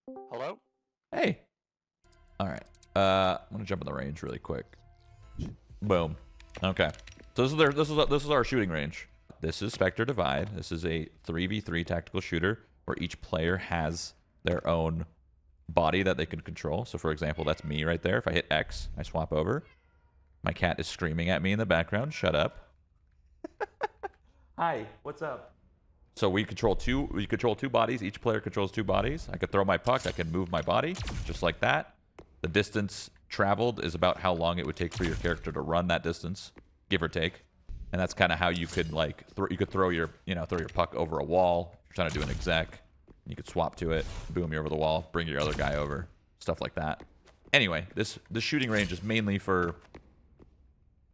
Hello? Hey. All right. I'm gonna jump in the range really quick. Boom. Okay. So this is our shooting range. This is Spectre Divide. This is a 3v3 tactical shooter where each player has their own body that they can control. So for example, that's me right there. If I hit X, I swap over. My cat is screaming at me in the background. Shut up. Hi, what's up? So we control two bodies. Each player controls two bodies. I could throw my puck. I can move my body just like that. The distance traveled is about how long it would take for your character to run that distance, give or take. And that's kind of how you could like you could throw your puck over a wall. If you're trying to do an exec, you could swap to it. Boom, you're over the wall. Bring your other guy over. Stuff like that. Anyway, this shooting range is mainly for,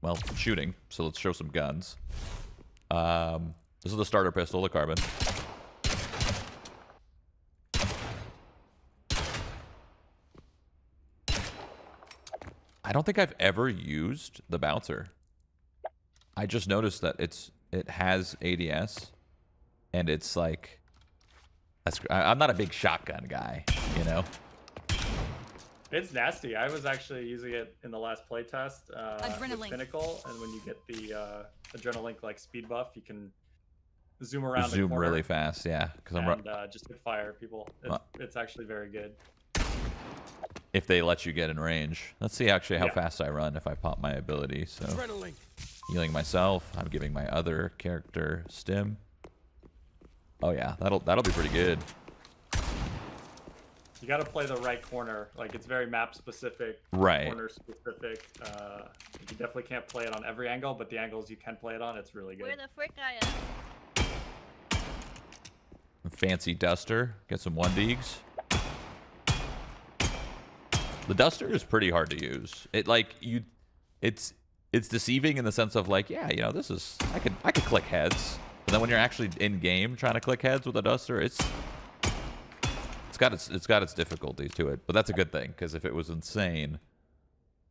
well, shooting. So let's show some guns. This is the starter pistol, the carbon. I don't think I've ever used the bouncer. I just noticed that it has ADS, and it's like, I'm not a big shotgun guy, you know. It's nasty. I was actually using it in the last playtest with Adrenaline. Pinnacle, and when you get the Adrenaline like speed buff, you can zoom around the Zoom corner really fast, yeah. Because and just hit fire people. It's actually very good. If they let you get in range. Let's see actually how Yeah. fast I run if I pop my ability. So Adrenaline. healing myself. I'm giving my other character stim. Oh yeah, that'll be pretty good. You got to play the right corner. Like it's very map specific, Right. corner specific. You definitely can't play it on every angle, but the angles you can play it on, it's really good. Where the frick I am? Fancy duster. Get some 1Ds. The duster is pretty hard to use. It's deceiving in the sense of like, yeah, you know, this is I could click heads. But then when you're actually in game trying to click heads with a duster, it's got its difficulties to it. But that's a good thing, because if it was insane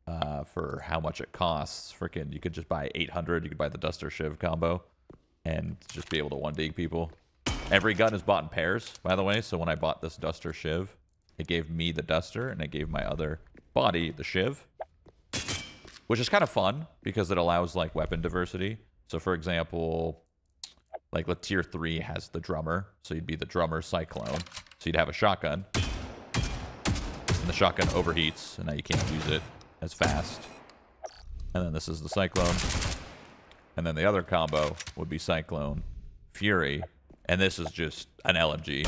for how much it costs, freaking you could just buy 800, you could buy the duster shiv combo and just be able to 1D people. Every gun is bought in pairs, by the way, so when I bought this duster shiv, it gave me the duster, and it gave my other body the shiv, which is kind of fun because it allows like weapon diversity. So for example, like the tier 3 has the drummer, so you'd be the drummer cyclone. So you'd have a shotgun, and the shotgun overheats, and now you can't use it as fast. And then this is the cyclone, and then the other combo would be cyclone fury, and this is just an LMG.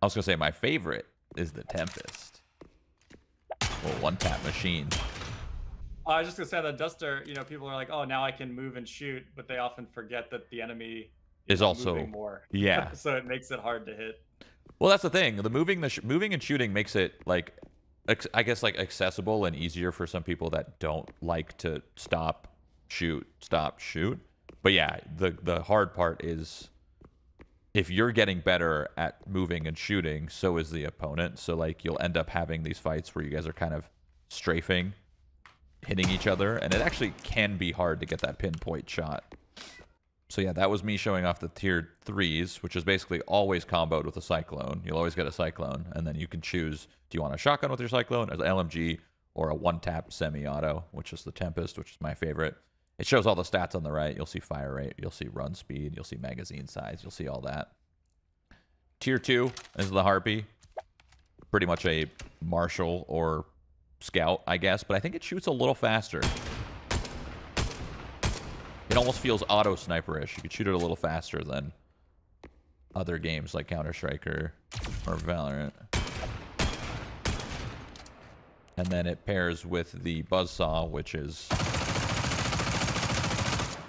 I was gonna say my favorite is the Tempest. Well, one-tap machine. I was just gonna say the duster. You know, people are like, "Oh, now I can move and shoot," but they often forget that the enemy Is also moving more. yeah. So it makes it hard to hit. Well, that's the thing. The moving and shooting makes it like, I guess like accessible and easier for some people that don't like to stop, shoot. But yeah, the hard part is if you're getting better at moving and shooting, so is the opponent. So like you'll end up having these fights where you guys are kind of strafing, hitting each other, and it actually can be hard to get that pinpoint shot. So yeah, that was me showing off the tier 3s, which is basically always comboed with a cyclone. You'll always get a cyclone, and then you can choose, do you want a shotgun with your cyclone, as an LMG, or a one-tap semi-auto, which is the Tempest, which is my favorite. It shows all the stats on the right. You'll see fire rate, you'll see run speed, you'll see magazine size, you'll see all that. Tier 2 is the Harpy. Pretty much a Marshal or Scout, I guess, but I think it shoots a little faster. It almost feels auto-sniperish. You could shoot it a little faster than other games like Counter-Strike or Valorant. And then it pairs with the Buzzsaw, which is...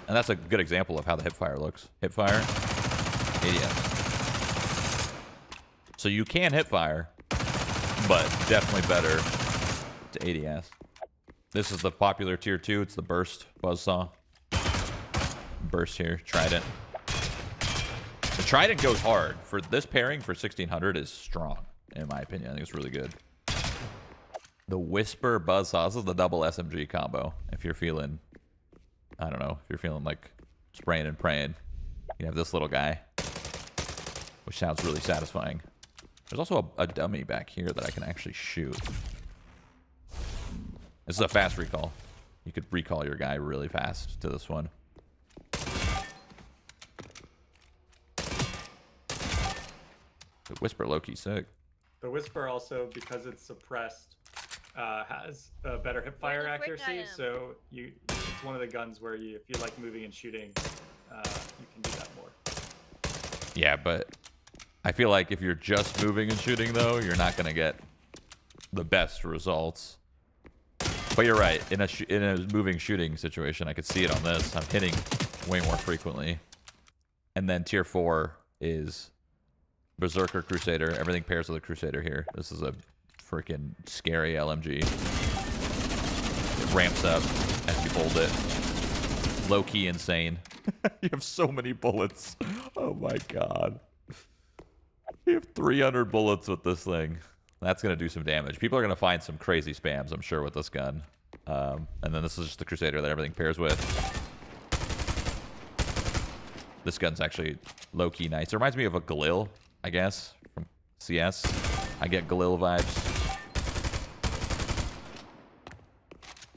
And that's a good example of how the hipfire looks. Hipfire, ADS. So you can hipfire, but definitely better to ADS. This is the popular tier 2. It's the Burst Buzzsaw. Burst here, Trident. The Trident goes hard. For this pairing for 1600 is strong, in my opinion. I think it's really good. The Whisper Buzzsaw. This is the double SMG combo. If you're feeling, I don't know, if you're feeling like spraying and praying, you have this little guy. which sounds really satisfying. There's also a dummy back here that I can actually shoot. This is a fast recall. You could recall your guy really fast to this one. The Whisper low-key sick. The Whisper also, because it's suppressed, has a better hipfire accuracy. So it's one of the guns where if you like moving and shooting, you can do that more. Yeah, but I feel like if you're just moving and shooting, though, you're not going to get the best results. But you're right. In a moving shooting situation, I could see it on this. I'm hitting way more frequently. And then tier 4 is Berserker Crusader. Everything pairs with a Crusader here. This is a freaking scary LMG. It ramps up as you hold it. Low-key insane. You have so many bullets. Oh my god. You have 300 bullets with this thing. That's going to do some damage. People are going to find some crazy spams, I'm sure, with this gun. And then this is just the Crusader that everything pairs with. This gun's actually low-key nice. It reminds me of a Galil, I guess, from CS. I get Galil vibes.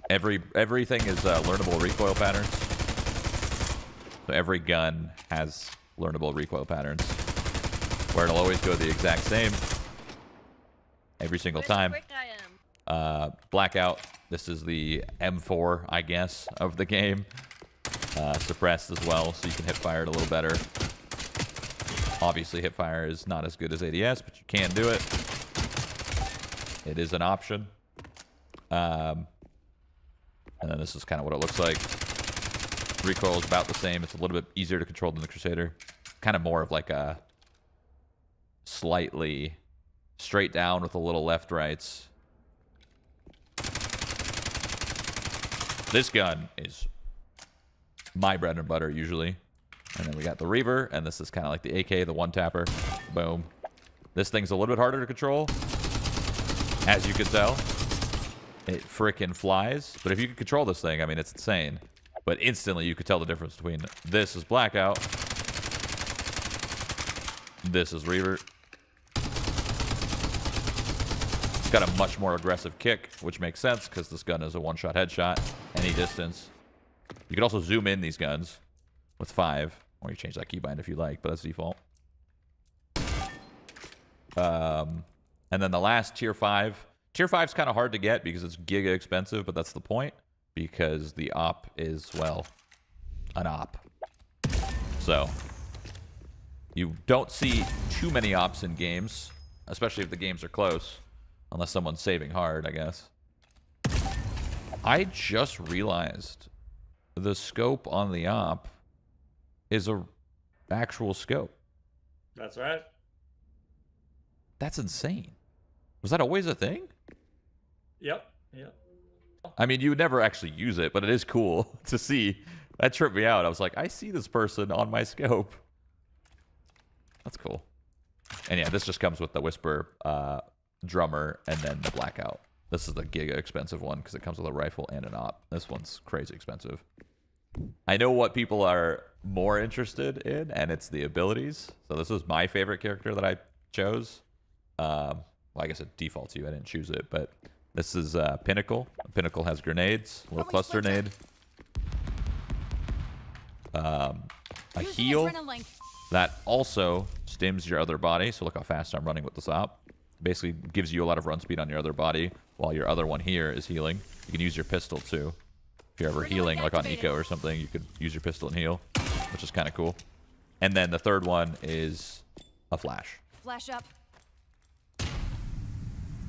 Everything is learnable recoil patterns. So every gun has learnable recoil patterns, where it'll always go the exact same every single time. Blackout. This is the M4, I guess, of the game. Suppressed as well, so you can hip fire it a little better. Obviously, hip fire is not as good as ADS, but you can do it. It is an option. And then this is kind of what it looks like. Recoil is about the same. It's a little bit easier to control than the Crusader. Kind of more of like a slightly straight down with a little left-rights. This gun is my bread and butter usually. And then we got the Reaver, and this is kind of like the AK, the one-tapper. Boom. This thing's a little bit harder to control, as you can tell. It frickin' flies. But if you can control this thing, I mean, it's insane. But instantly, you could tell the difference between this is Blackout, this is Reaver. It's got a much more aggressive kick, which makes sense because this gun is a one-shot headshot, any distance. You can also zoom in these guns with 5, or you change that keybind if you like, but that's default. And then the last tier 5. Tier 5 is kind of hard to get because it's giga expensive, but that's the point. Because the op is, well, an op. So, you don't see too many ops in games, especially if the games are close. Unless someone's saving hard, I guess. I just realized the scope on the op is a actual scope. That's right. That's insane. Was that always a thing? Yep. Yep. I mean, you would never actually use it, but it is cool to see. That tripped me out. I was like, I see this person on my scope. That's cool. And yeah, this just comes with the Whisper drummer and then the Blackout. This is the giga expensive one because it comes with a rifle and an op. This one's crazy expensive. I know what people are more interested in, and it's the abilities. So this is my favorite character that I chose. Well, I guess it defaults to you. I didn't choose it, but this is Pinnacle. Pinnacle has grenades, a little cluster nade. A heal that also stims your other body. So look how fast I'm running with this op. Basically gives you a lot of run speed on your other body while your other one here is healing. You can use your pistol too. If you're ever healing like on eco or something, you could use your pistol and heal, which is kind of cool. And then the third one is a flash. Flash up.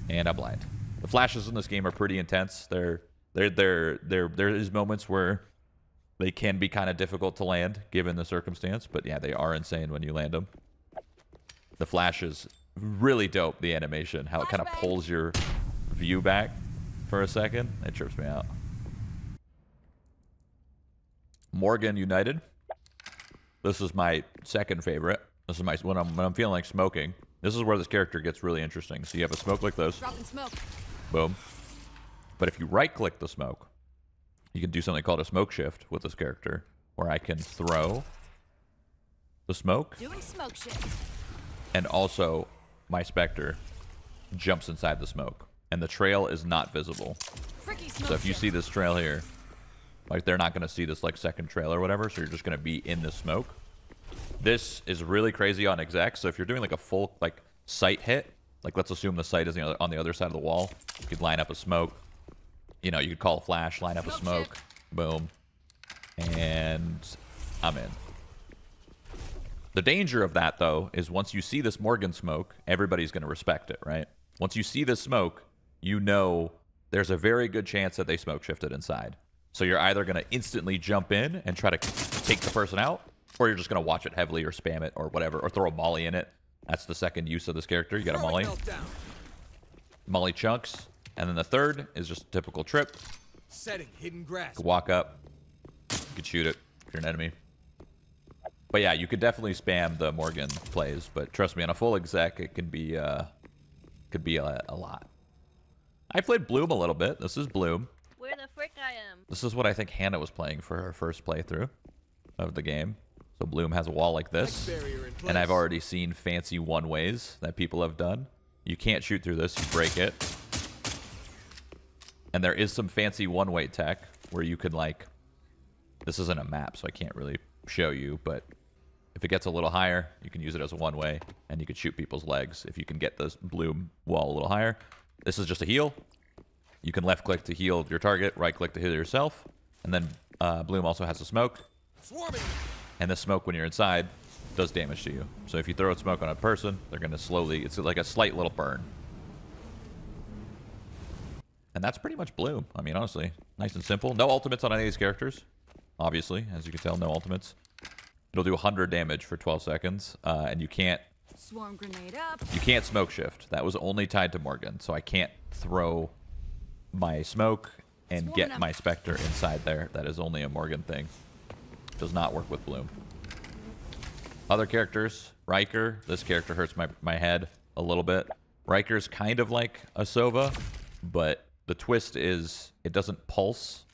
And a blind. The flashes in this game are pretty intense. There is moments where they can be kind of difficult to land given the circumstance, but yeah, they are insane when you land them. The flash is really dope, the animation, how it kind of pulls your view back for a second. It trips me out. Morgan United. This is my second favorite. This is my when I'm feeling like smoking. This is where this character gets really interesting. So you have a smoke like this. Dropping smoke. Boom. But if you right-click the smoke, you can do something called a smoke shift with this character, where I can throw the smoke. Doing smoke shift. And also, my Spectre jumps inside the smoke. And the trail is not visible. So if you see this trail here, like they're not going to see this like second trail or whatever, so you're just going to be in the smoke. This is really crazy on exec. So if you're doing like a full like sight hit, like let's assume the sight is on the other side of the wall, you could line up a smoke. You know, you could call a flash, line up a smoke, boom, and I'm in. The danger of that, though, is once you see this Morgan smoke, everybody's going to respect it, right? Once you see this smoke, you know there's a very good chance that they smoke shifted inside. So you're either going to instantly jump in and try to take the person out, or you're just going to watch it heavily or spam it or whatever, or throw a molly in it. That's the second use of this character. You got a molly. Molly chunks. And then the third is just a typical trip. Setting hidden grass. You walk up. You could shoot it if you're an enemy. But yeah, you could definitely spam the Morgan plays. But trust me, on a full exec, it can be a lot. I played Bloom a little bit. This is Bloom. Where the frick I am? This is what I think Hannah was playing for her first playthrough of the game. So Bloom has a wall like this. And I've already seen fancy one-ways that people have done. You can't shoot through this. You break it. And there is some fancy one-way tech where you could, like... This isn't a map, so I can't really show you. But if it gets a little higher, you can use it as a one-way. And you could shoot people's legs if you can get this Bloom wall a little higher. This is just a heal. You can left-click to heal your target, right-click to heal yourself. And then Bloom also has a smoke. Swarming. And the smoke, when you're inside, does damage to you. So if you throw a smoke on a person, they're going to slowly... It's like a slight little burn. And that's pretty much Bloom. I mean, honestly, nice and simple. No ultimates on any of these characters. Obviously, as you can tell, no ultimates. It'll do 100 damage for 12 seconds. And you can't... Swarm grenade up. You can't smoke shift. That was only tied to Morgan. So I can't throw my smoke and get my Spectre inside there. That is only a Morgan thing. Does not work with Bloom. Other characters, Riker. This character hurts my head a little bit. Riker's kind of like a Sova, but the twist is it doesn't pulse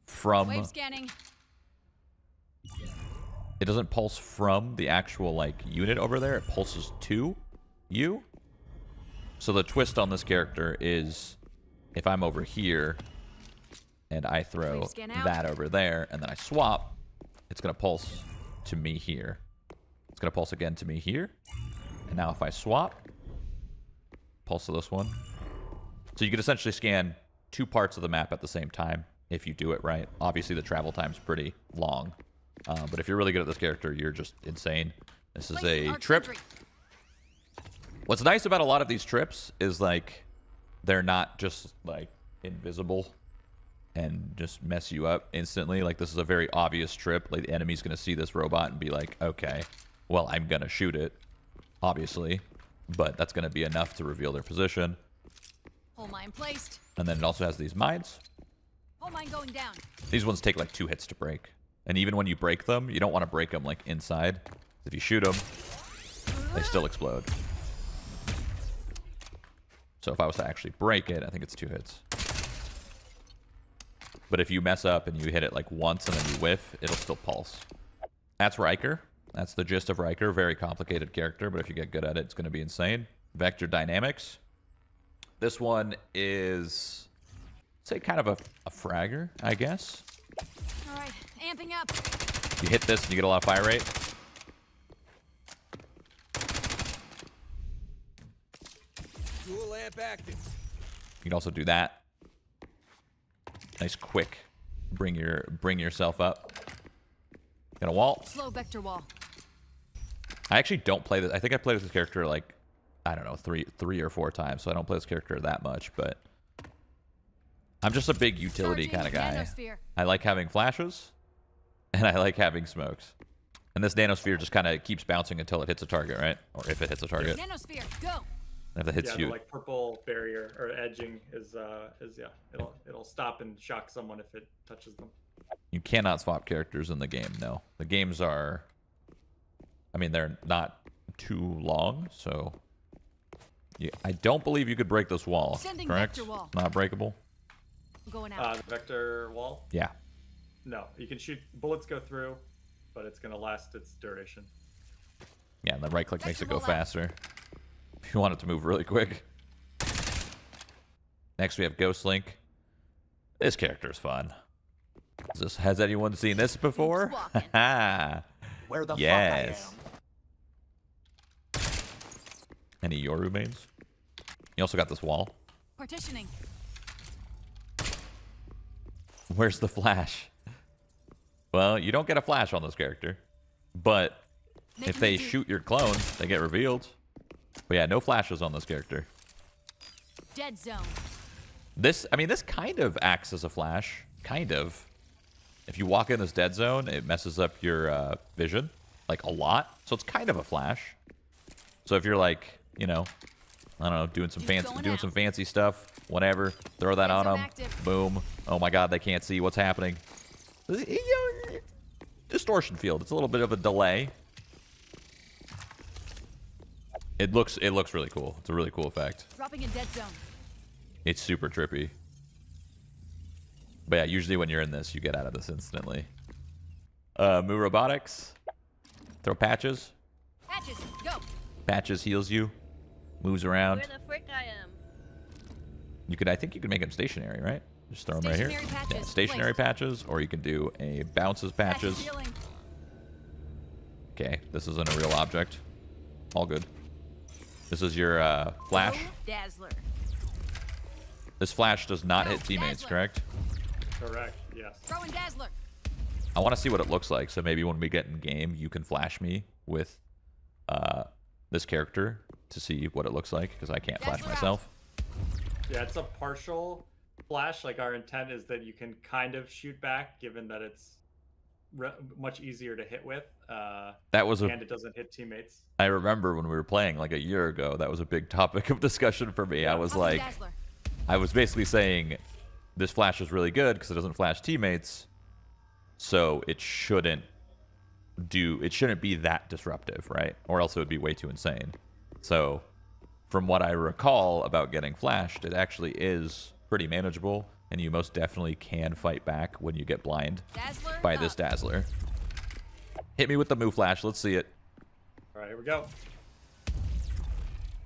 from... Wave scanning. It doesn't pulse from the actual like unit over there. It pulses to you. So the twist on this character is if I'm over here and I throw that over there and then I swap, it's going to pulse to me here. It's going to pulse again to me here. And now if I swap, pulse to this one. So you could essentially scan two parts of the map at the same time if you do it right. Obviously, the travel time's pretty long. But if you're really good at this character, you're just insane. This is a trip. What's nice about a lot of these trips is, like, they're not just, like, invisible and just mess you up instantly. Like, this is a very obvious trip. Like, the enemy's going to see this robot and be like, okay, well, I'm going to shoot it, obviously. But that's going to be enough to reveal their position. Whole mine placed. And then it also has these mines. Whole mine going down. These ones take, like, 2 hits to break. And even when you break them, you don't want to break them, like, inside. If you shoot them, they still explode. So if I was to actually break it, I think it's 2 hits. But if you mess up and you hit it like once and then you whiff, it'll still pulse. That's Riker. That's the gist of Riker. Very complicated character, but if you get good at it, it's going to be insane. Vector dynamics. This one is, say, kind of a fragger, I guess. All right, amping up. You hit this and you get a lot of fire rate. Dual lamp active. You can also do that. Nice quick. Bring yourself up. Got a wall. Slow vector wall. I actually don't play this. I think I played with this character like, I don't know, three or 4 times. So I don't play this character that much, but I'm just a big utility kind of guy. Nanosphere. I like having flashes and I like having smokes. And this nanosphere just kind of keeps bouncing until it hits a target, right? Or if it hits a target. Nanosphere, go. If it hits you. The, like, purple barrier or edging is yeah, it'll stop and shock someone if it touches them. You cannot swap characters in the game, no. The games are, I mean, they're not too long, so I don't believe you could break this wall. Sending correct? vector wall. Not breakable? Going out. The vector wall? Yeah. No, you can shoot, bullets go through, but it's going to last its duration. Yeah, and the right click makes it go faster. If you want it to move really quick. Next we have Ghost Link. This character is fun. Has anyone seen this before? Where the yes. fuck Any Yoru mains? You also got this wall. Partitioning. Where's the flash? Well, you don't get a flash on this character. But if they shoot your clones, they get revealed. But yeah, no flashes on this character. Dead zone. This, I mean, this kind of acts as a flash. Kind of. If you walk in this dead zone, it messes up your vision. Like, a lot. So it's kind of a flash. So if you're like, you know, I don't know, doing some fancy stuff, whatever, throw that on them. Boom. Oh my god, they can't see what's happening. Distortion field. It's a little bit of a delay. It looks really cool. It's a really cool effect. Dropping in dead zone. It's super trippy. But yeah, usually when you're in this, you get out of this instantly. Moo Robotics. Throw patches. Patches, go. Patches heals you. Moves around. Where the frick I am? You could, I think you could make them stationary, right? Just throw them right here. Yeah, stationary patches, or you can do a bounces patches. Okay, this isn't a real object. All good. This is your flash. Dazzler. This flash does not hit teammates, correct? Correct, yes. Throwing Dazzler. I want to see what it looks like, so maybe when we get in game, you can flash me with this character to see what it looks like, because I can't flash myself. Yeah, it's a partial flash. Like, our intent is that you can kind of shoot back, given that it's much easier to hit with. That was and it doesn't hit teammates. I remember when we were playing like a year ago, that was a big topic of discussion for me. I was like, I was basically saying this flash is really good because it doesn't flash teammates, so it shouldn't be that disruptive, right? Or else it would be way too insane. So from what I recall about getting flashed, it actually is pretty manageable, and you most definitely can fight back when you get blind by this Dazzler. Hit me with the Moo flash. Let's see it. All right, here we go.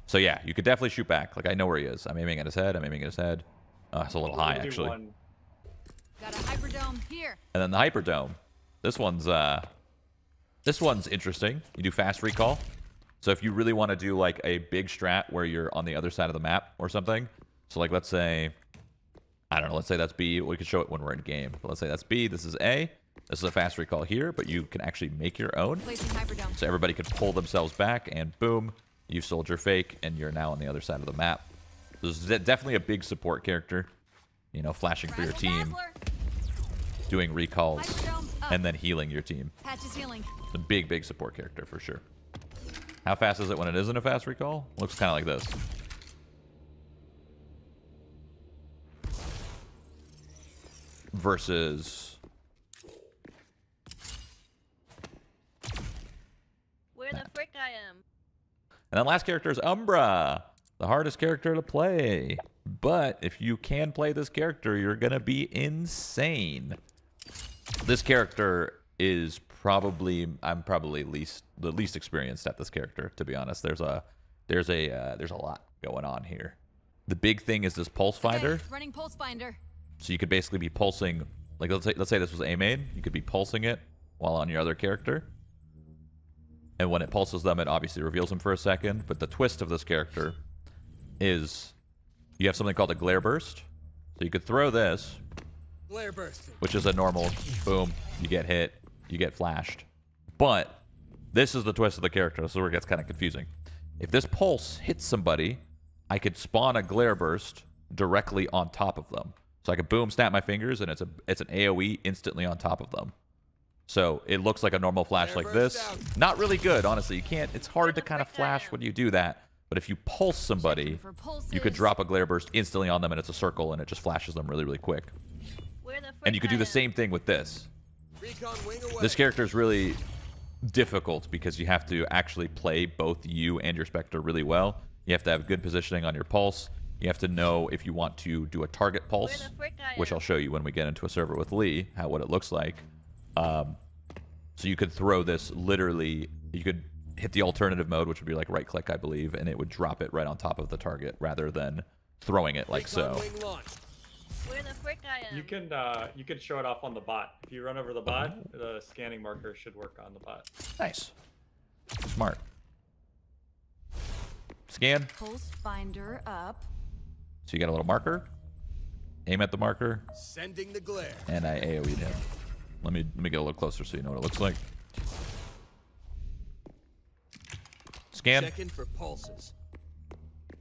So yeah, you could definitely shoot back. Like, I know where he is. I'm aiming at his head. I'm aiming at his head. It's a little high, actually. Got a hyperdome here. And then the hyperdome. This one's interesting. You do fast recall. So if you really want to do like a big strat where you're on the other side of the map or something. So like, let's say, I don't know, let's say that's B. We could show it when we're in game. But let's say that's B. This is A. This is a fast recall here, but you can actually make your own. So everybody can pull themselves back, and boom, you've sold your fake, and you're now on the other side of the map. This is definitely a big support character. You know, flashing for your team, doing recalls, and then healing your team. It's a big, big support character for sure. How fast is it when it isn't a fast recall? Looks kind of like this. Versus... Where the frick I am? And then last character is Umbra, the hardest character to play. But if you can play this character, you're going to be insane. This character is probably, I'm probably the least experienced at this character, to be honest. There's a lot going on here. The big thing is this pulse finder. Running pulse finder. So you could basically be pulsing, like let's say this was A main, you could be pulsing it while on your other character. And when it pulses them, it obviously reveals them for a second. But the twist of this character is you have something called a glare burst. So you could throw this, glare burst, which is a normal boom. You get hit, you get flashed. But this is the twist of the character. This is where it gets kind of confusing. If this pulse hits somebody, I could spawn a glare burst directly on top of them. So I could boom, snap my fingers, and it's an AoE instantly on top of them. So it looks like a normal flash like this. Not really good, honestly. You can't. It's hard to kind of flash when you do that. But if you pulse somebody, you could drop a glare burst instantly on them, and it's a circle, and it just flashes them really, really quick. And you could do the same thing with this. This character is really difficult because you have to actually play both you and your Spectre really well. You have to have good positioning on your pulse. You have to know if you want to do a target pulse, which I'll show you when we get into a server with Lee, what it looks like. So you could throw this literally, you could hit the alternative mode, which would be like right click, I believe, and it would drop it right on top of the target rather than throwing it like Recon so. wing launched. Where the frick I am? You can show it off on the bot. If you run over the bot, the scanning marker should work on the bot. Nice. Smart. Scan. Pulse finder up. So you got a little marker. Aim at the marker. Sending the glare. And I AoE'd him. Let me get a little closer so you know what it looks like. Scan. Checking for pulses.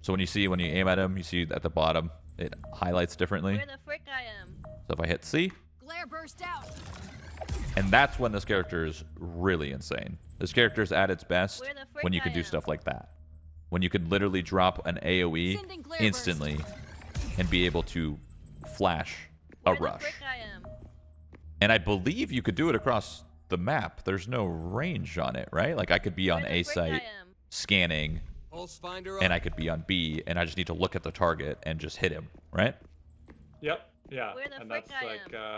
So when you aim at him, you see at the bottom it highlights differently. Where the frick I am? So if I hit C, Glare burst out. and that's when this character is really insane. This character is at its best Where the frick when you I can do am? stuff like that. When you can literally drop an AoE Sending glare instantly and be able to flash a Where the rush. frick I am? And I believe you could do it across the map. There's no range on it, right? Like I could be on Where A the frick I site am? scanning, Pulse finder up. and I could be on B, and I just need to look at the target and just hit him, right? Yep. Yeah. Where the And frick that's I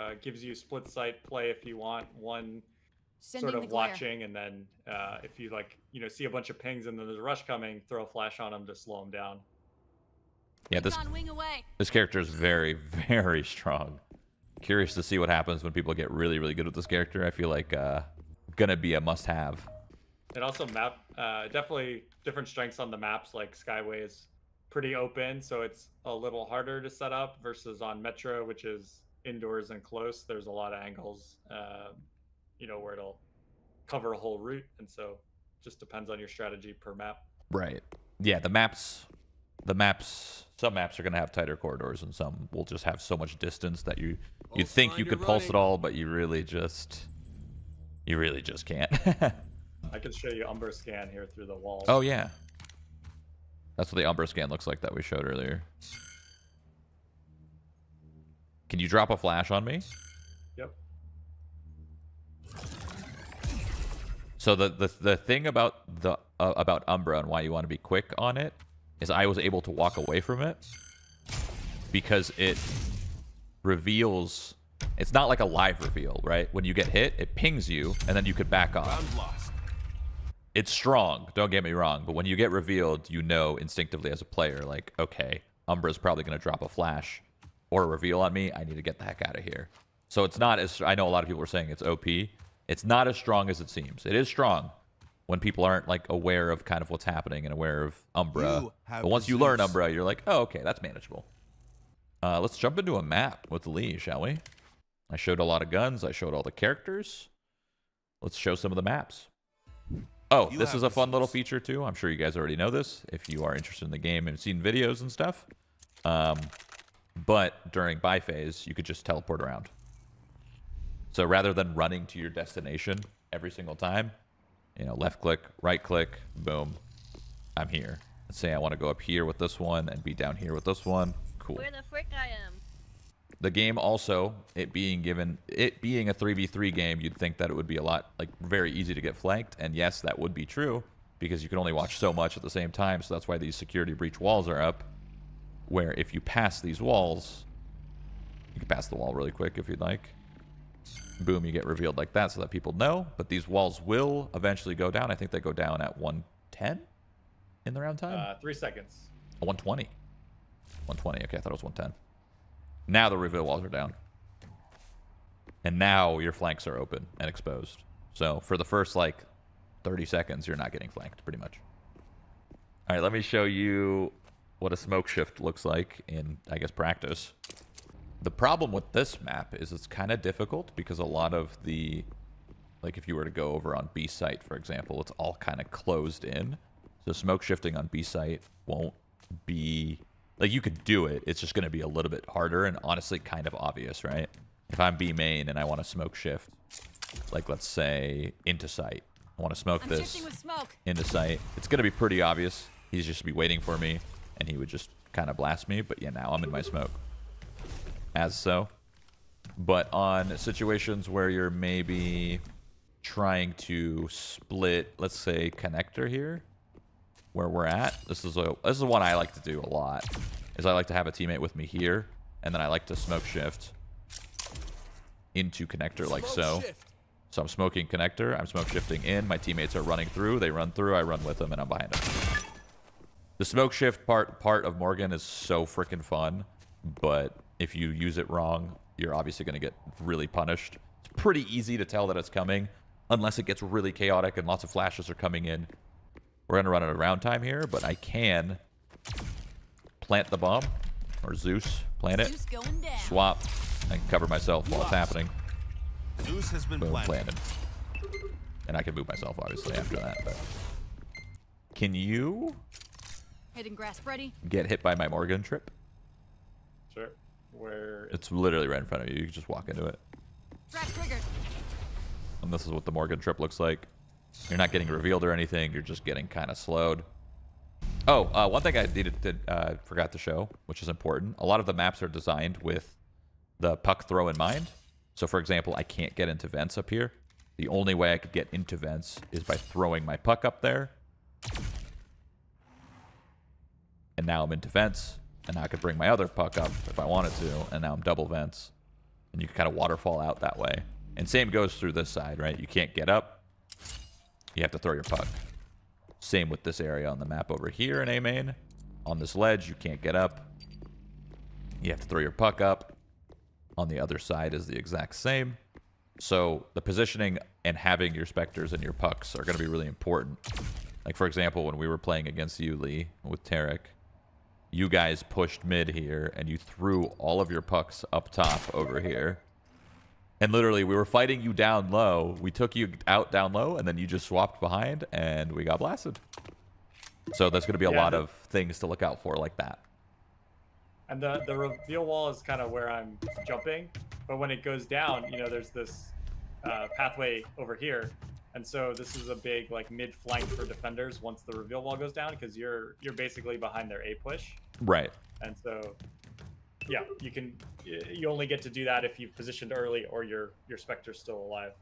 like gives you split site play if you want one Sending sort the of glare. watching, and then if you like see a bunch of pings and then there's a rush coming, throw a flash on them to slow them down. Yeah, this Recon wing away. character is very, very strong. Curious to see what happens when people get really, really good with this character. I feel like gonna be a must-have. And also map, definitely different strengths on the maps. Like Skyway is pretty open, so it's a little harder to set up versus on Metro, which is indoors and close. There's a lot of angles, where it'll cover a whole route, and so just depends on your strategy per map. Right. Yeah, some maps are gonna have tighter corridors, and some will just have so much distance that you'd think you finder could pulse it running. all, but you really just can't. I can show you Umbra scan here through the walls. Oh yeah. That's what the Umbra scan looks like that we showed earlier. Can you drop a flash on me? Yep. So the thing about about Umbra and why you want to be quick on it is I was able to walk away from it because it reveals. It's not like a live reveal, right? When you get hit, it pings you, and then you could back off. Round lost. It's strong, don't get me wrong, but when you get revealed, you know instinctively as a player, like, okay, Umbra's probably going to drop a flash or a reveal on me. I need to get the heck out of here. So it's not as, I know a lot of people are saying it's OP. It's not as strong as it seems. It is strong when people aren't like aware of kind of what's happening and aware of Umbra. But once you learn Umbra, you're like, oh, okay, that's manageable. Let's jump into a map with Lee, shall we? I showed a lot of guns. I showed all the characters. Let's show some of the maps. Oh, this is a fun little feature too. I'm sure you guys already know this if you are interested in the game and seen videos and stuff. But during buy phase, you could just teleport around. So rather than running to your destination every single time, left click, right click, boom, I'm here. Let's say I want to go up here with this one and be down here with this one. Cool. Where the frick I am? The game also, it being a 3v3 game, you'd think that it would be a lot, very easy to get flanked. And yes, that would be true because you can only watch so much at the same time. So that's why these security breach walls are up, where if you pass these walls, you can pass the wall really quick if you'd like. Boom, you get revealed like that so that people know. But these walls will eventually go down. I think they go down at 110 in the round time. 3 seconds. 120. 120. Okay, I thought it was 110. Now the reveal walls are down. And now your flanks are open and exposed. So for the first 30 seconds, you're not getting flanked pretty much. All right, let me show you what a smoke shift looks like in, I guess, practice. The problem with this map is it's kind of difficult because a lot of the, if you were to go over on B site, for example, it's all kind of closed in. So smoke shifting on B site won't be... you could do it. It's just going to be a little bit harder and honestly kind of obvious, right? If I'm B main and I want to smoke shift, let's say into site. I want to smoke this shifting with smoke. into site. It's going to be pretty obvious. He's just be waiting for me and he would just kind of blast me. But yeah, now I'm in my smoke. As so. But on situations where you're maybe trying to split, let's say connector here, where we're at, this is one I like to do a lot, is I like to have a teammate with me here, and then I like to smoke shift into connector like so. So I'm smoking connector. I'm smoke shifting in. My teammates are running through. They run through. I run with them, and I'm behind them. The smoke shift part of Morgan is so freaking fun, but if you use it wrong, you're obviously going to get really punished. It's pretty easy to tell that it's coming, unless it gets really chaotic and lots of flashes are coming in. We're going to run out of round time here, but I can plant the bomb, or Zeus, plant it, Zeus going down. swap, I can cover myself while it's happening. Zeus has been Boom, planted. planted. And I can move myself, obviously, after that. But can you Hitting grasp ready. get hit by my Morgan trip? Sure. Where It's literally right in front of you. You can just walk into it. Trap triggered. And this is what the Morgan trip looks like. You're not getting revealed or anything. You're just getting kind of slowed. Oh, one thing I forgot to show, which is important. A lot of the maps are designed with the puck throw in mind. So, for example, I can't get into vents up here. The only way I could get into vents is by throwing my puck up there. And now I'm into vents. And now I could bring my other puck up if I wanted to. And now I'm double vents. And you can kind of waterfall out that way. And same goes through this side, right? You can't get up. You have to throw your puck. Same with this area on the map over here in A main. On this ledge, you can't get up. You have to throw your puck up. On the other side is the exact same. So the positioning and having your Spectres and your pucks are going to be really important. Like, for example, when we were playing against you, Lee, with Tarek, you guys pushed mid here, and you threw all of your pucks up top over here. And literally, we were fighting you down low. We took you out down low, and then you just swapped behind, and we got blasted. So there's going to be a lot of things to look out for like that. And the reveal wall is kind of where I'm jumping, but when it goes down, you know, there's this pathway over here, and so this is a big like mid flank for defenders once the reveal wall goes down, because you're basically behind their A push. Right. And so, yeah, you only get to do that if you've positioned early or your Spectre's still alive.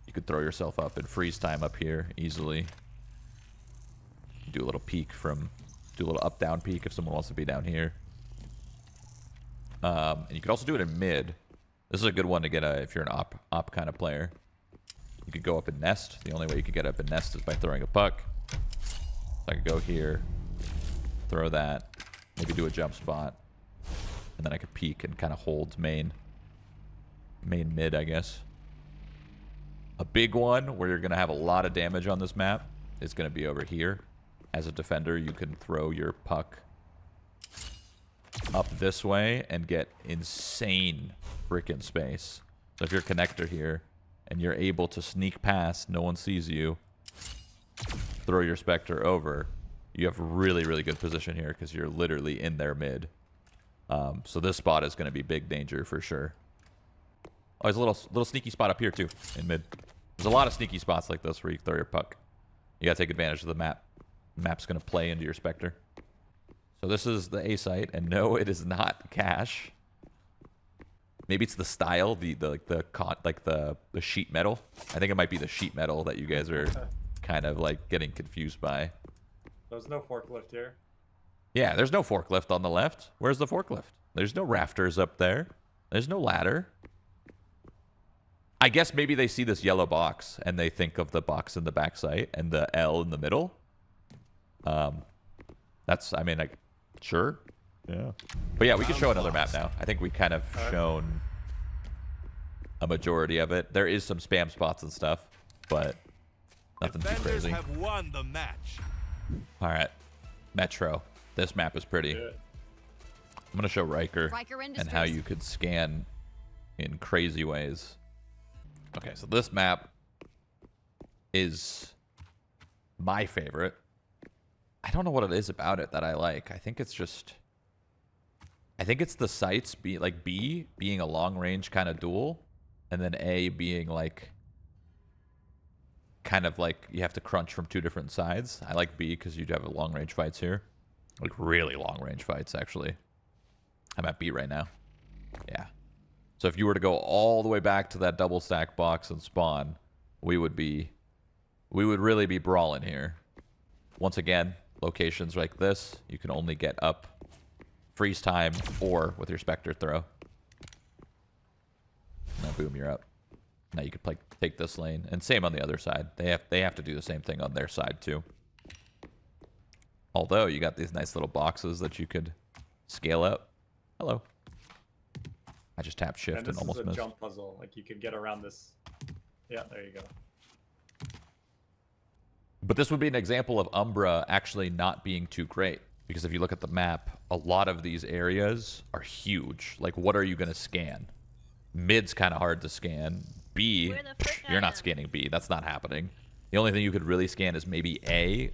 You could throw yourself up in freeze time up here easily. Do a little peek do a little up down peek if someone wants to be down here. And you could also do it in mid. This is a good one to get if you're an op kind of player. You could go up and nest. The only way you could get up and nest is by throwing a puck. So I could go here, throw that, maybe do a jump spot, and then I could peek and kind of hold main mid, I guess. A big one where you're going to have a lot of damage on this map is going to be over here. As a defender, you can throw your puck up this way and get insane freaking space. So if you're a connector here and you're able to sneak past, no one sees you, throw your Spectre over, you have really, really good position here because you're literally in their mid. So this spot is going to be big danger for sure. Oh, there's a little sneaky spot up here too in mid. There's a lot of sneaky spots like this where you throw your puck. You got to take advantage of the map. The map's going to play into your Spectre. So this is the A site, and no, it is not cash. Maybe it's the style, the sheet metal. I think it might be the sheet metal that you guys are kind of like getting confused by. There's no forklift here. Yeah, there's no forklift on the left. Where's the forklift? There's no rafters up there. There's no ladder. I guess maybe they see this yellow box and they think of the box in the back site and the L in the middle. I mean, like, sure. Yeah. But yeah, we can show another map now. I think we kind of shown a majority of it. There is some spam spots and stuff, but nothing too crazy. Have won the match. All right. Metro. This map is pretty. I'm going to show Riker and how you could scan in crazy ways. Okay, so this map is my favorite. I don't know what it is about it that I like. I think it's the sites B being a long range kind of duel, and then A being like kind of like you have to crunch from two different sides. I like B because you have long range fights here, like really long range fights actually. I'm at B right now. Yeah. So if you were to go all the way back to that double stack box and spawn, we would really be brawling here. Once again, locations like this, you can only get up freeze time or with your Spectre throw. Now boom, you're up. Now you could take this lane, and same on the other side. They have to do the same thing on their side too. Although you got these nice little boxes that you could scale up. Hello. I just tapped shift and almost missed. This is a jump puzzle. Like you could get around this. Yeah, there you go. But this would be an example of Umbra actually not being too great. Because if you look at the map, a lot of these areas are huge. Like, what are you going to scan? Mid's kind of hard to scan. B, you're not scanning B. That's not happening. The only thing you could really scan is maybe A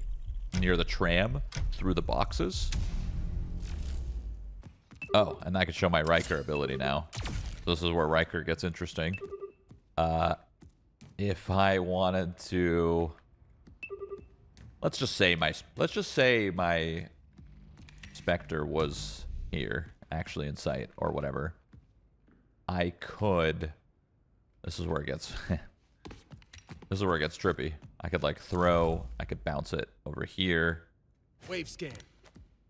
near the tram through the boxes. Oh, and I can show my Riker ability now. So this is where Riker gets interesting. If I wanted to... Let's just say my Spectre was here, actually in sight, or whatever. I could... This is where it gets... This is where it gets trippy. I could, like, throw... I could bounce it over here. Wave scan.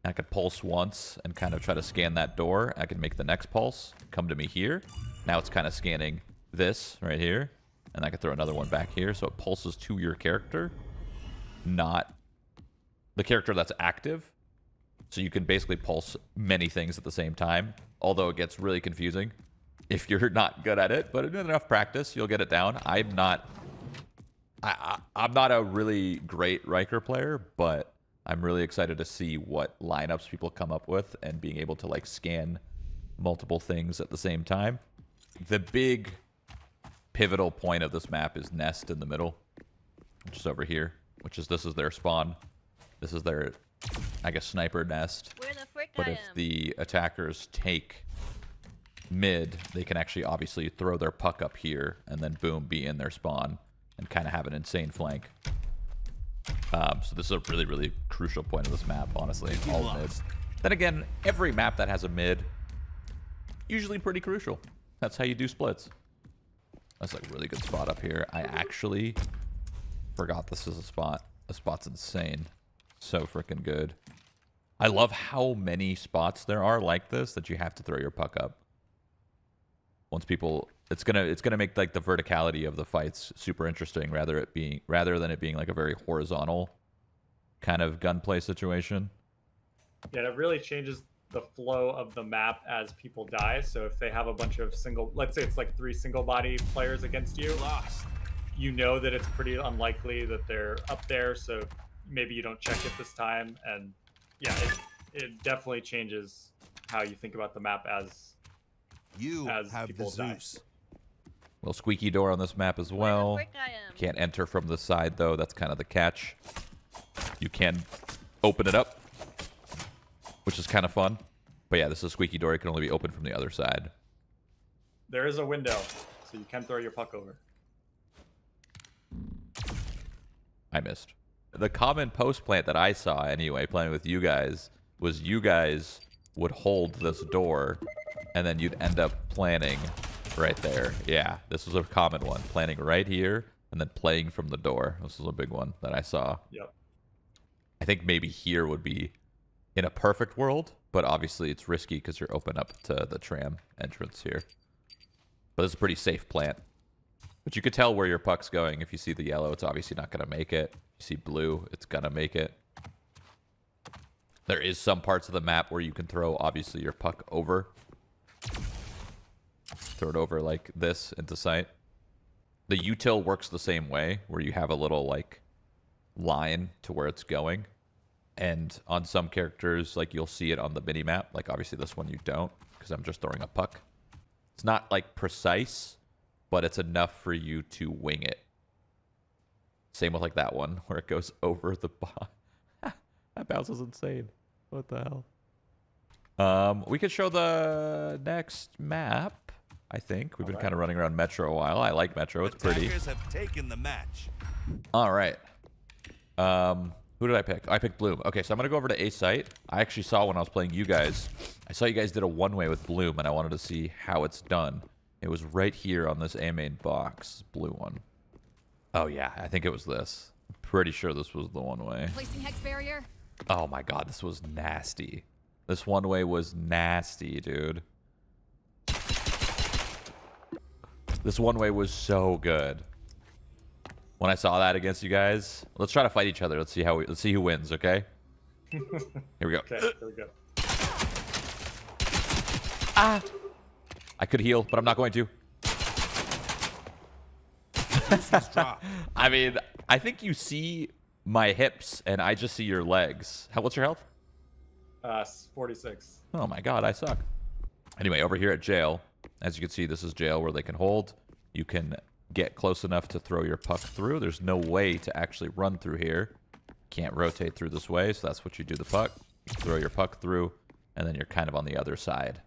I could pulse once and kind of try to scan that door. I could make the next pulse come to me here. Now it's kind of scanning this right here. And I could throw another one back here. So it pulses to your character, not the character that's active. So you can basically pulse many things at the same time. Although it gets really confusing if you're not good at it. But in enough practice, you'll get it down. I'm not a really great Riker player, but I'm really excited to see what lineups people come up with and being able to like scan multiple things at the same time. The big pivotal point of this map is Nest in the middle, which is over here, this is their spawn. This is their, I guess, sniper nest. Where the frick But I if am. the attackers take mid, they can actually obviously throw their puck up here and then boom, be in their spawn and kind of have an insane flank. So this is a really, really crucial point of this map, honestly. All mid. Then again, every map that has a mid, usually pretty crucial. That's how you do splits. That's like a really good spot up here. I actually forgot this is a spot. The spot's insane. So freaking good. I love how many spots there are like this that you have to throw your puck up. Once people, it's gonna make like the verticality of the fights super interesting, rather than it being like a very horizontal kind of gunplay situation. Yeah, it really changes the flow of the map as people die. So if they have a bunch of let's say it's like 3 single body players against you, you know that it's pretty unlikely that they're up there. So maybe you don't check it this time. And yeah, it definitely changes how you think about the map as have people the die. Zeus. Little squeaky door on this map as well. Where the frick I am. Can't enter from the side though. That's kind of the catch. You can open it up, which is kind of fun. But yeah, this is a squeaky door. It can only be opened from the other side. There is a window, so you can throw your puck over. I missed. The common post plant that I saw anyway, playing with you guys, was you guys would hold this door, and then you'd end up planning right there. Yeah, this was a common one. Planning right here, and then playing from the door. This was a big one that I saw. Yep. I think maybe here would be in a perfect world, but obviously it's risky because you're open up to the tram entrance here. But it's a pretty safe plant. But you could tell where your puck's going. If you see the yellow, it's obviously not going to make it. You see blue, it's going to make it. There is some parts of the map where you can throw, obviously, your puck over. Throw it over like this into sight. The util works the same way, where you have a little, like, line to where it's going. And on some characters, like, you'll see it on the mini-map. Like, obviously, this one you don't, because I'm just throwing a puck. It's not, like, precise, but it's enough for you to wing it. Same with, like, that one, where it goes over the bar. That bounce is insane. What the hell? We could show the next map, I think. We've been kind of running around Metro a while. I like Metro. It's pretty. Attackers have taken the match. All right. Who did I pick? I picked Bloom. Okay, so I'm going to go over to A site. I actually saw when I was playing you guys, I saw you guys did a one-way with Bloom, and I wanted to see how it's done. It was right here on this A main box, blue one. Oh, yeah, I think it was this. I'm pretty sure this was the one-way. Placing hex barrier. Oh, my God, this was nasty. This one-way was nasty, dude. This one-way was so good. When I saw that against you guys, let's try to fight each other. Let's see who wins, okay? Here we go. Okay, here we go. Ah! I could heal, but I'm not going to. I mean, I think you see my hips, and I just see your legs. What's your health? 46. Oh my god, I suck. Anyway, over here at jail, as you can see, this is jail where they can hold. You can get close enough to throw your puck through. There's no way to actually run through here. Can't rotate through this way, so that's what you do the puck. You throw your puck through, and then you're kind of on the other side.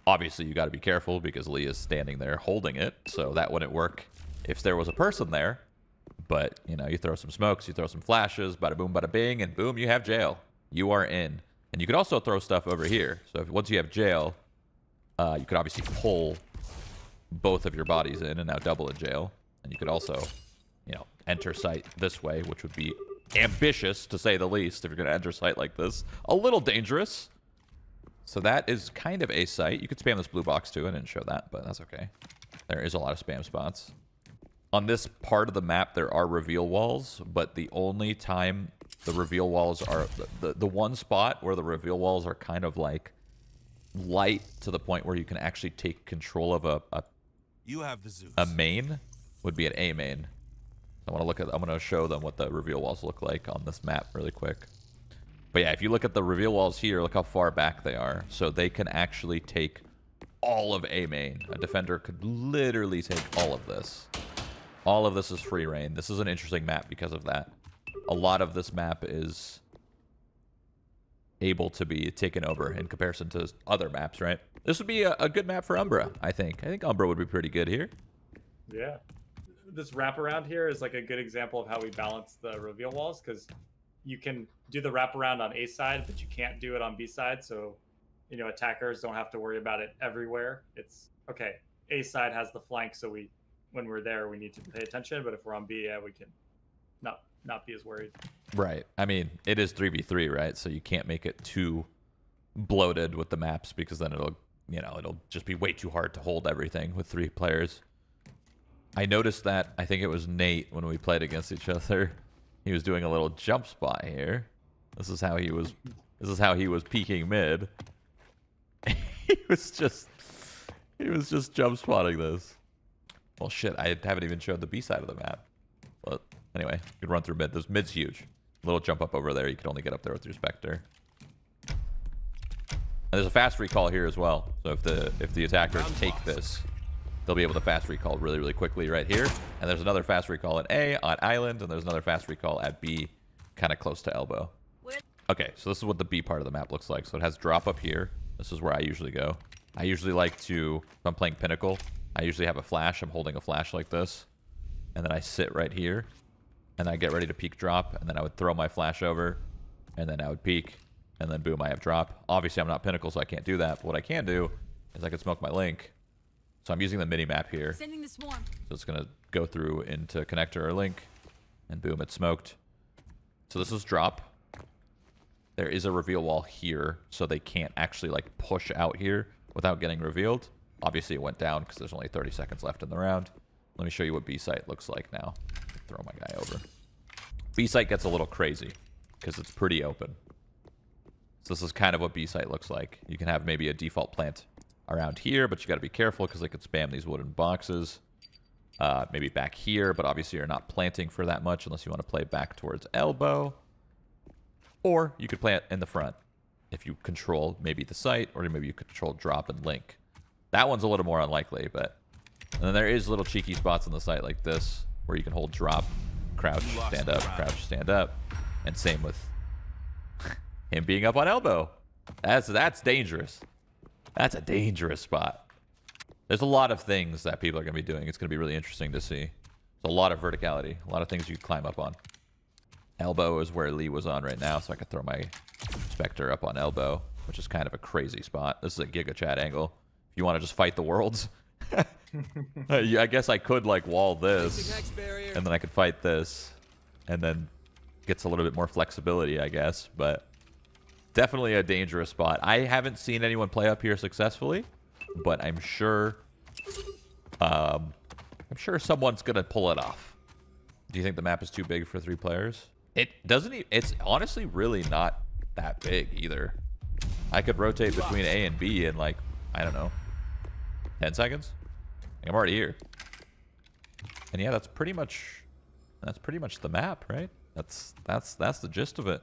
Obviously, you got to be careful because Lee is standing there holding it, so that wouldn't work if there was a person there. But, you know, you throw some smokes, you throw some flashes, bada boom, bada bing, and boom, you have jail. You are in. And you could also throw stuff over here. So once you have jail, you could obviously pull both of your bodies in and now double in jail. And you could also, you know, enter site this way, which would be ambitious, to say the least, if you're going to enter site like this. A little dangerous. So that is kind of a site. You could spam this blue box too. I didn't show that, but that's okay. There is a lot of spam spots. On this part of the map, there are reveal walls, but the only time the reveal walls are... The one spot where the reveal walls are kind of like light to the point where you can actually take control of a main would be an A main. I want to look at... I'm going to show them what the reveal walls look like on this map really quick. But yeah, if you look at the reveal walls here, look how far back they are. So they can actually take all of A main. A defender could literally take all of this. All of this is free reign. This is an interesting map because of that. A lot of this map is able to be taken over in comparison to other maps, right? This would be a good map for Umbra, I think. I think Umbra would be pretty good here. Yeah. This wraparound here is like a good example of how we balance the reveal walls, because you can do the wraparound on A side, but you can't do it on B side. So, you know, attackers don't have to worry about it everywhere. It's, okay, A side has the flank, so when we're there, we need to pay attention. But if we're on B, yeah, we can not be as worried. Right. I mean, it is 3v3, right? So you can't make it too bloated with the maps because then it'll just be way too hard to hold everything with 3 players. I noticed that, I think it was Nate when we played against each other. He was doing a little jump spot here. This is how he was peeking mid. he was just jump spotting this. Well, shit, I haven't even showed the B side of the map. But anyway, you could run through mid. This mid's huge. Little jump up over there. You could only get up there with your Spectre. And there's a fast recall here as well. So if the attackers take this, they'll be able to fast recall really, really quickly right here. And there's another fast recall at A on Island, and there's another fast recall at B, kind of close to elbow. Okay, so this is what the B part of the map looks like. So it has drop up here. This is where I usually go. I usually like to, if I'm playing Pinnacle, I usually have a flash. I'm holding a flash like this. And then I sit right here. And I get ready to peek drop. And then I would throw my flash over. And then I would peek. And then boom, I have drop. Obviously, I'm not Pinnacle, so I can't do that. But what I can do is I can smoke my link. So I'm using the mini-map here. Sending the swarm. So it's going to go through into connector or link. And boom, it's smoked. So this is drop. There is a reveal wall here. So they can't actually like push out here without getting revealed. Obviously, it went down because there's only 30 seconds left in the round. Let me show you what B site looks like now. Throw my guy over. B site gets a little crazy because it's pretty open. So this is kind of what B site looks like. You can have maybe a default plant around here, but you got to be careful because they could spam these wooden boxes. Maybe back here, but obviously you're not planting for that much unless you want to play back towards elbow. Or you could plant in the front if you control maybe the site, or maybe you could control drop and link. That one's a little more unlikely, but... And then there is little cheeky spots on the site like this, where you can hold drop, crouch, stand up, crouch, stand up. And same with him being up on elbow. That's dangerous. That's a dangerous spot. There's a lot of things that people are going to be doing. It's going to be really interesting to see. There's a lot of verticality, a lot of things you can climb up on. Elbow is where Lee was on right now, so I could throw my Spectre up on elbow, which is kind of a crazy spot. This is a Giga Chat angle. If you want to just fight the worlds, I guess I could like wall this, and then I could fight this, and then gets a little bit more flexibility, I guess. But definitely a dangerous spot. I haven't seen anyone play up here successfully, but I'm sure I'm sure someone's gonna pull it off. Do you think the map is too big for 3 players? It doesn't. It's honestly really not that big either. I could rotate between A and B in like, I don't know, 10 seconds. I'm already here. And yeah, that's pretty much the map, right? That's the gist of it.